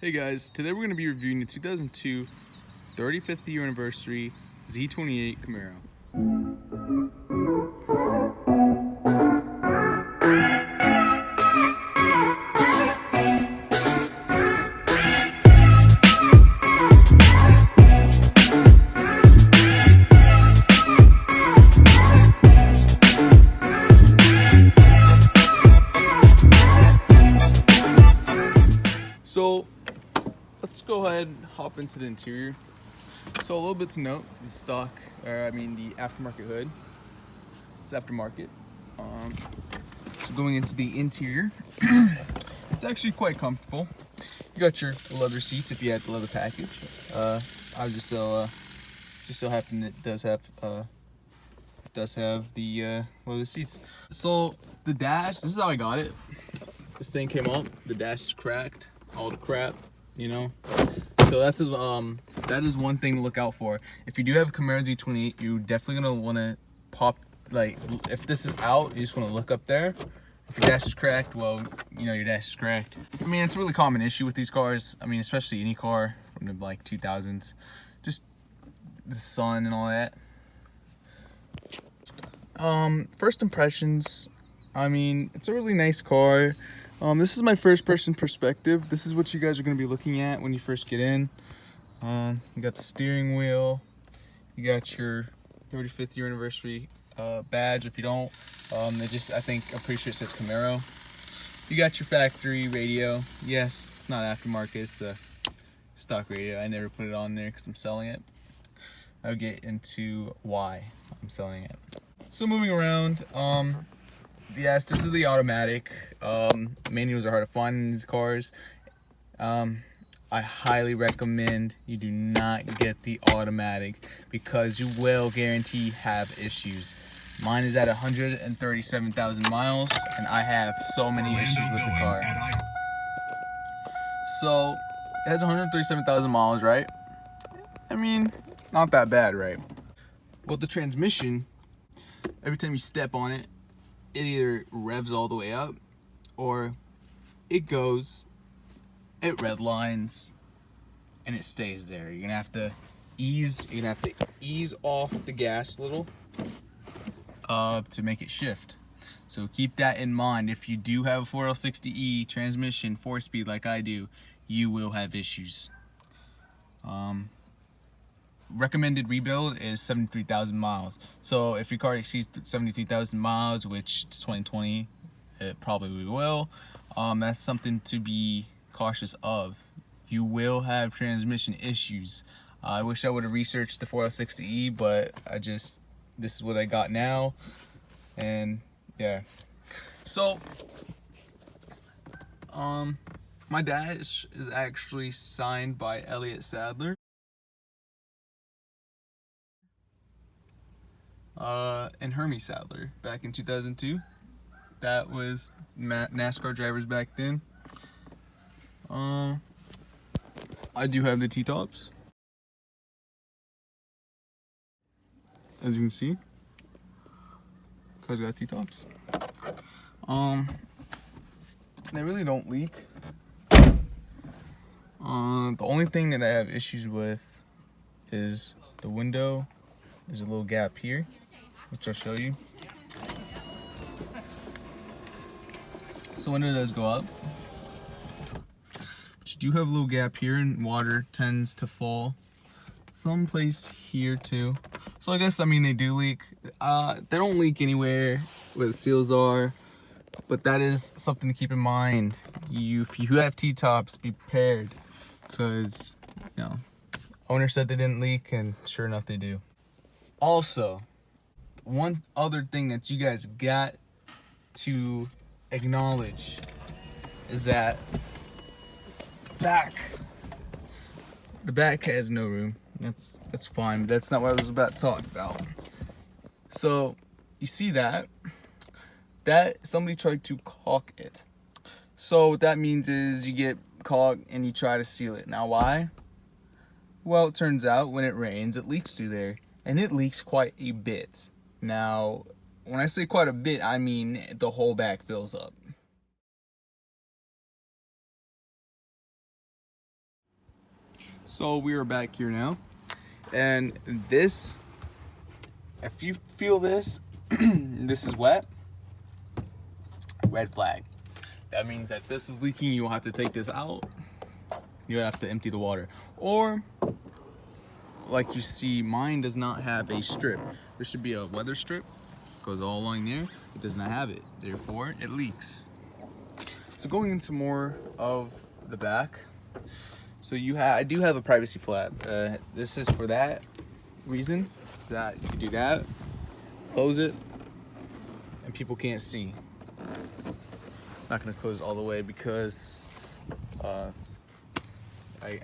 Hey guys, today we're going to be reviewing the 2002 35th year anniversary Z28 Camaro. So let's go ahead and hop into the interior. So a little bit to note, the stock, the aftermarket hood. It's aftermarket. So going into the interior, it's actually quite comfortable. You got your leather seats if you had the leather package. I was just so happen it does have the leather seats. So the dash, this is how I got it. This thing came up, the dash is cracked, all the crap, you know. So that is one thing to look out for. If you do have a Camaro Z28, you're definitely gonna wanna pop, like, if this is out, you just wanna look up there. If your dash is cracked, well, you know your dash is cracked. I mean, it's a really common issue with these cars. I mean, especially any car from the like 2000s, just the sun and all that. First impressions, I mean, it's a really nice car. This is my first person perspective. This is what you guys are going to be looking at when you first get in. You got the steering wheel. You got your 35th year anniversary badge. If you don't, I'm pretty sure it says Camaro. You got your factory radio. Yes, it's not aftermarket. It's a stock radio. I never put it on there because I'm selling it. I'll get into why I'm selling it. So moving around, yes, this is the automatic. Manuals are hard to find in these cars. I highly recommend you do not get the automatic because you will guarantee have issues. Mine is at 137,000 miles and I have so many issues with the car. So it has 137,000 miles, right? I mean, not that bad, right? Well, the transmission, every time you step on it, it either revs all the way up or it redlines and it stays there. You're gonna have to ease off the gas a little to make it shift. So keep that in mind. If you do have a 4L60E transmission 4-speed like I do, you will have issues. Recommended rebuild is 73,000 miles. So if your car exceeds 73,000 miles, which it's 2020, it probably will, that's something to be cautious of. You will have transmission issues. I wish I would have researched the 4L60E, but this is what I got now, and yeah. So my dash is actually signed by Elliott Sadler. And Hermie Sadler back in 2002. That was NASCAR drivers back then. I do have the T-tops, as you can see. Cause I got T-tops. They really don't leak. The only thing that I have issues with is the window. There's a little gap here, which I'll show you. So window does go up, but you do have a little gap here, and water tends to fall someplace here too. So I guess, I mean, they do leak. They don't leak anywhere where the seals are, but that is something to keep in mind. If you have T-tops, be prepared, because, you know, owner said they didn't leak, and sure enough they do. Also, one other thing that you guys got to acknowledge is that the back has no room. That's fine, but that's not what I was about to talk about. So you see that somebody tried to caulk it. So what that means is you get caulk and you try to seal it. Now why? Well, it turns out when it rains, it leaks through there. And it leaks quite a bit. Now, when I say quite a bit, I mean the whole back fills up. So we are back here now, and this, if you feel this, this is wet, red flag. That means that this is leaking. You'll have to take this out. You have to empty the water. Or, like you see, mine does not have a strip. There should be a weather strip. Goes all along there. It does not have it. Therefore, it leaks. So going into more of the back. So I do have a privacy flap. This is for that reason, that you can do that, close it, and people can't see. Not gonna close it all the way because I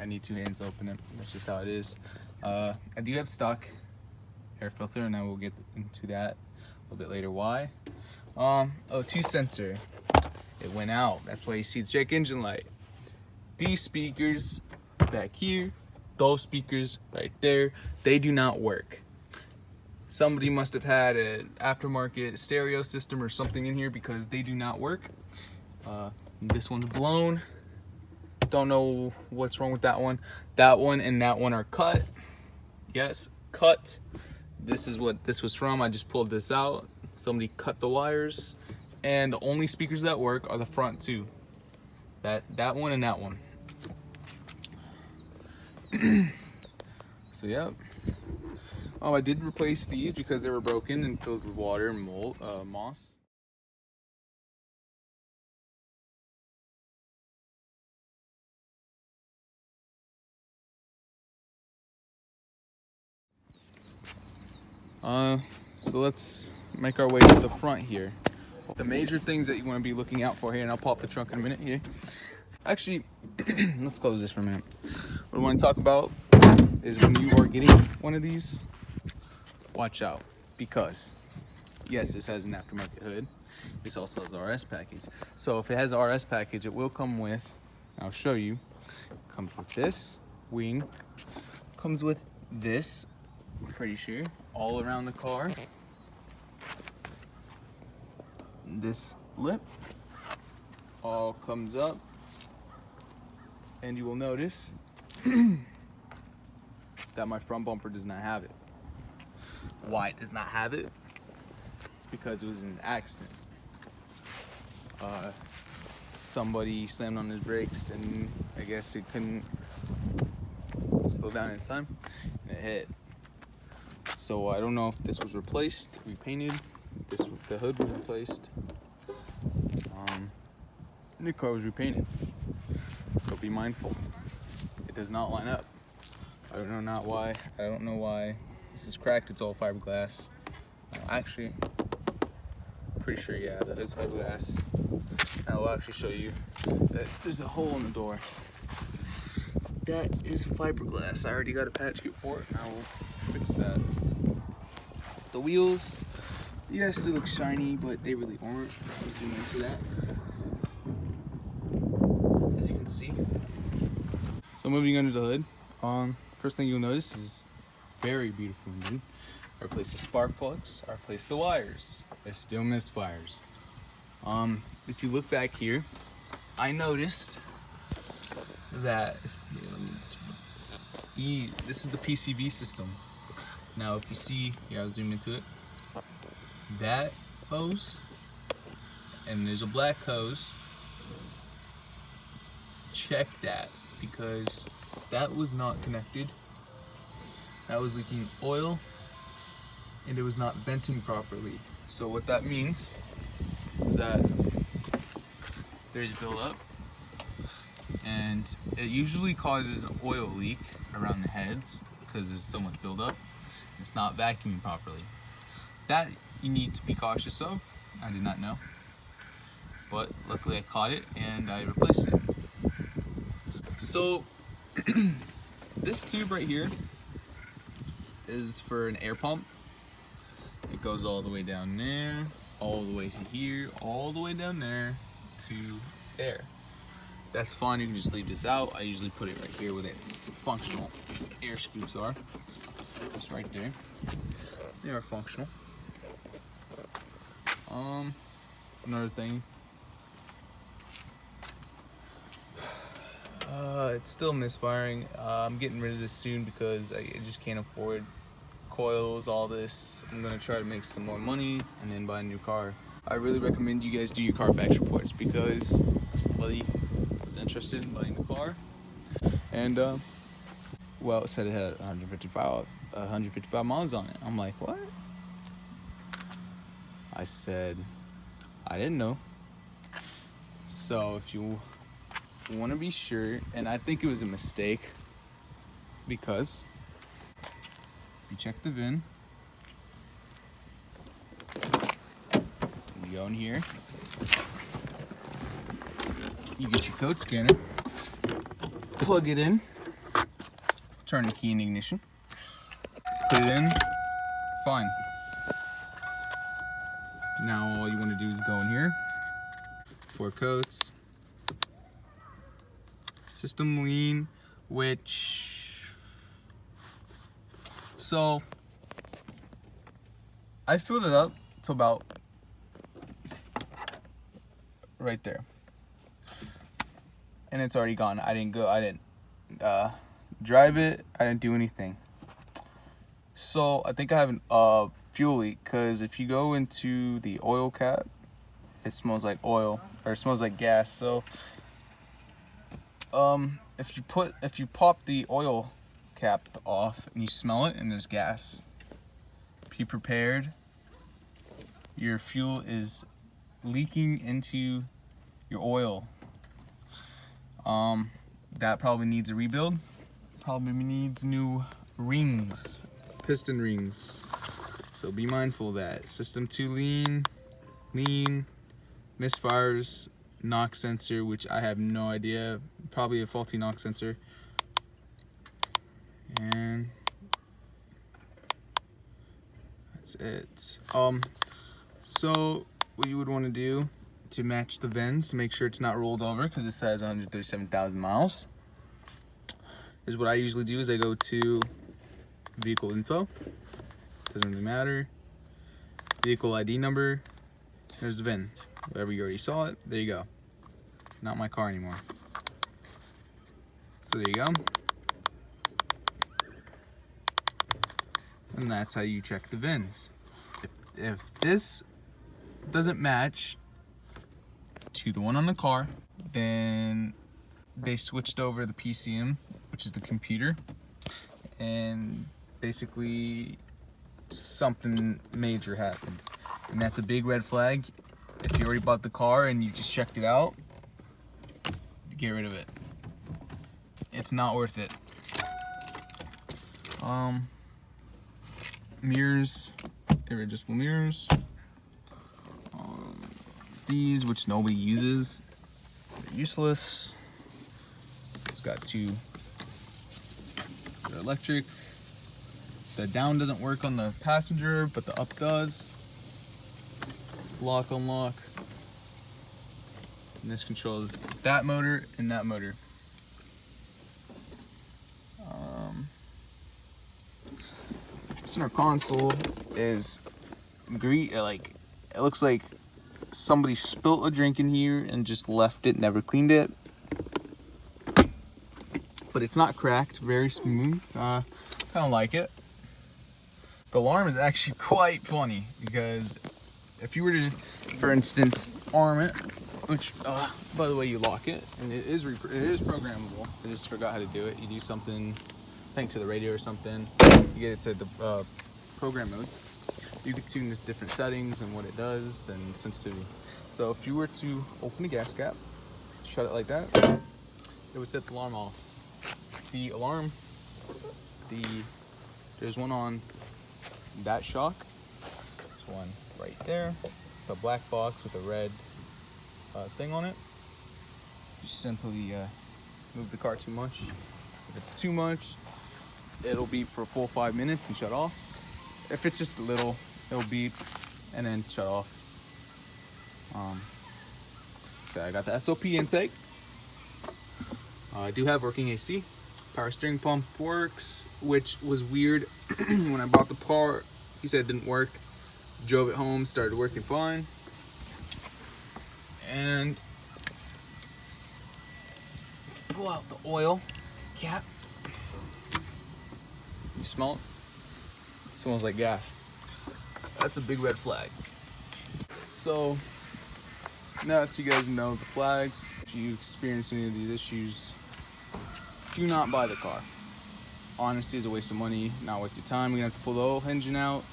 need 2 hands to open it. That's just how it is. I do have stock air filter, and I will get into that a little bit later. Why? O2 sensor. It went out. That's why you see the check engine light. These speakers back here, those speakers right there, they do not work. Somebody must have had an aftermarket stereo system or something in here because they do not work. This one's blown. Don't know what's wrong with that one. That one and that one are cut. Yes, cut. This is what this was from. I just pulled this out. Somebody cut the wires. And the only speakers that work are the front 2. That one and that one. So yeah. Oh, I did replace these because they were broken and filled with water and mold, moss. So let's make our way to the front here. The major things that you want to be looking out for here, and I'll pop the trunk in a minute here. Actually, let's close this for a minute. What I want to talk about is when you are getting one of these, watch out, because yes, this has an aftermarket hood. This also has the RS package. So if it has the RS package, it will come with, I'll show you, comes with this wing, comes with this, I'm pretty sure, all around the car. This lip all comes up, and you will notice that my front bumper does not have it. Why it does not have it? It's because it was in an accident. Somebody slammed on his brakes, and I guess it couldn't slow down in time, and it hit. So I don't know if this was replaced, repainted. The hood was replaced. And the car was repainted. So be mindful. It does not line up. I don't know why. I don't know why this is cracked. It's all fiberglass. Actually, pretty sure, yeah, that is fiberglass. And I will actually show you that there's a hole in the door. That is fiberglass. I already got a patch kit for it. I will fix that. The wheels, yes, they look shiny, but they really aren't. I'll zoom into that. As you can see. So moving under the hood, first thing you'll notice is very beautiful engine. I replaced the spark plugs. I replaced the wires. I still miss wires. If you look back here, I noticed that this is the PCV system. Now, if you see here, I'll zoom into it. That hose, and there's a black hose. Check that, because that was not connected. That was leaking oil, and it was not venting properly. So what that means is that there's buildup, and it usually causes an oil leak around the heads because there's so much buildup. It's not vacuuming properly. That you need to be cautious of. I did not know, but luckily I caught it and I replaced it. So this tube right here is for an air pump. It goes all the way down there, all the way to here, all the way down there to there. That's fine, you can just leave this out. I usually put it right here where the functional air scoops are. Just right there. They are functional. Another thing. It's still misfiring. I'm getting rid of this soon because I just can't afford coils, all this. I'm gonna try to make some more money and then buy a new car. I really recommend you guys do your Carfax reports because somebody was interested in buying the car, and well, it said it had 155 miles on it. I'm like, what? I said, I didn't know. So if you want to be sure, and I think it was a mistake because if you check the VIN, you go in here, you get your code scanner, plug it in, turn the key in ignition, put it in, fine. Now all you want to do is go in here, 4 codes, system lean, so I filled it up to about right there, and it's already gone. I didn't drive it, I didn't do anything. So I think I have a fuel leak, because if you go into the oil cap, it smells like oil, or it smells like gas. So if you pop the oil cap off and you smell it and there's gas, be prepared. Your fuel is leaking into your oil. That probably needs a rebuild. Probably needs new rings, piston rings. So be mindful of that. System 2 lean, misfires, knock sensor, which I have no idea. Probably a faulty knock sensor. And that's it. So what you would want to do to match the VINs to make sure it's not rolled over, because it says 137,000 miles, is what I usually do is I go to vehicle info, doesn't really matter, vehicle ID number, there's the VIN, whatever, you already saw it, there you go, not my car anymore. So there you go, and that's how you check the VINs. If this doesn't match to the one on the car, then they switched over the PCM, which is the computer, and basically something major happened, and that's a big red flag. If you already bought the car and you just checked it out, get rid of it. It's not worth it. Mirrors, they're adjustable mirrors. These, which nobody uses, they're useless. It's got 2, they're electric. The down doesn't work on the passenger, but the up does. Lock, unlock. And this controls that motor and that motor. Center console is like, it looks like somebody spilt a drink in here and just left it, never cleaned it. But it's not cracked, very smooth. Kind of like it. The alarm is actually quite funny, because if you were to, for instance, arm it, which by the way, you lock it, and it is programmable. I just forgot how to do it. You do something, I think to the radio or something, you get it to the program mode. You can tune this different settings and what it does and sensitivity. So if you were to open the gas cap, shut it like that, it would set the alarm off. The alarm, there's one on that shock. There's one right there. It's a black box with a red thing on it. Just simply move the car too much. If it's too much, it'll beep for a full 5 minutes and shut off. If it's just a little, it'll beep and then shut off. So I got the SOP intake. I do have working AC. Power steering pump works, which was weird. When I bought the part, he said it didn't work. Drove it home, started working fine. And blow out the oil cap. You smell it? It smells like gas. That's a big red flag. So now that you guys know the flags, if you experience any of these issues, do not buy the car. Honestly, it's a waste of money, not worth your time. You're gonna have to pull the whole engine out.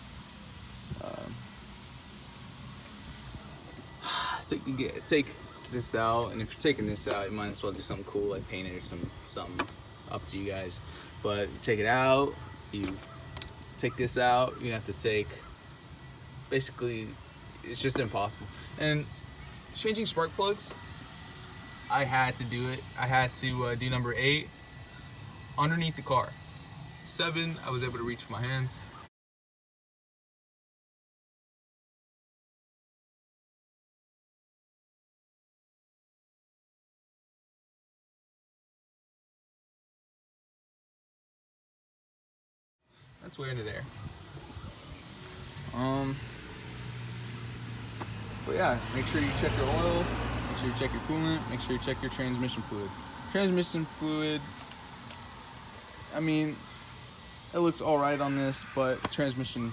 Take this out, and if you're taking this out, you might as well do something cool like paint it or something. Up to you guys. But you take it out, you take this out, you have to take, basically it's just impossible. And changing spark plugs, I had to do it. I had to do number 8 underneath the car. 7, I was able to reach with my hands. That's way into there. But yeah, make sure you check your oil, make sure you check your coolant, make sure you check your transmission fluid. Transmission fluid, I mean, it looks alright on this, but transmission,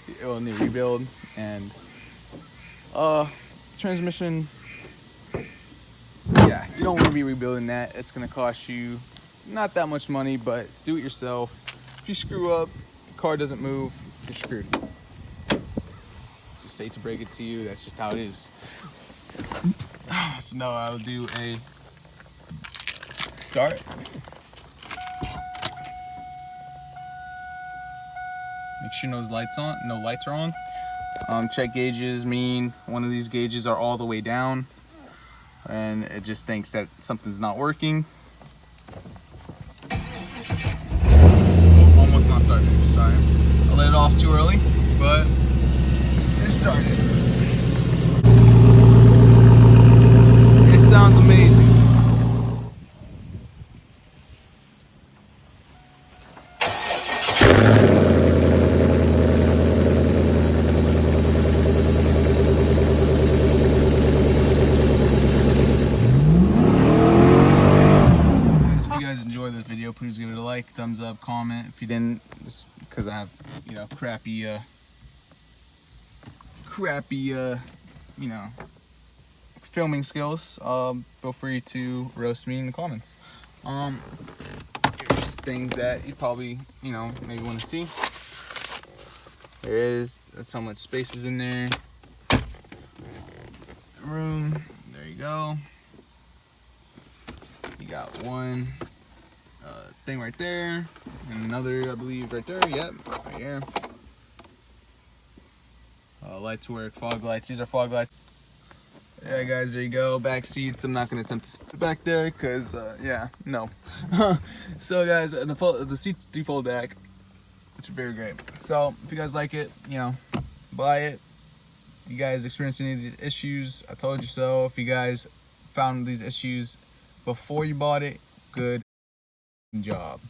it will need rebuild, and transmission, yeah, you don't want to be rebuilding that. It's going to cost you not that much money, but do it yourself. If you screw up, the car doesn't move, you're screwed. Just hate to break it to you, that's just how it is. So now I'll do a start. Make sure no lights are on. Check gauges mean one of these gauges are all the way down, and it just thinks that something's not working. Almost not starting, sorry. I let it off too early, but it started. It sounds amazing. This video, please give it a like, thumbs up, comment. If you didn't, it's because I have, you know, crappy you know, filming skills. Feel free to roast me in the comments. Here's things that you probably, you know, maybe want to see. That's how much space is in there. Room, there you go. You got one thing right there, and another, I believe, right there. Yep, right here. Lights work, fog lights. These are fog lights. Yeah, guys, there you go. Back seats. I'm not gonna attempt to put it back there because, yeah, no. So, guys, the seats do fold back, which is very great. So, if you guys like it, you know, buy it. If you guys experience any of these issues, I told you so. If you guys found these issues before you bought it, good job.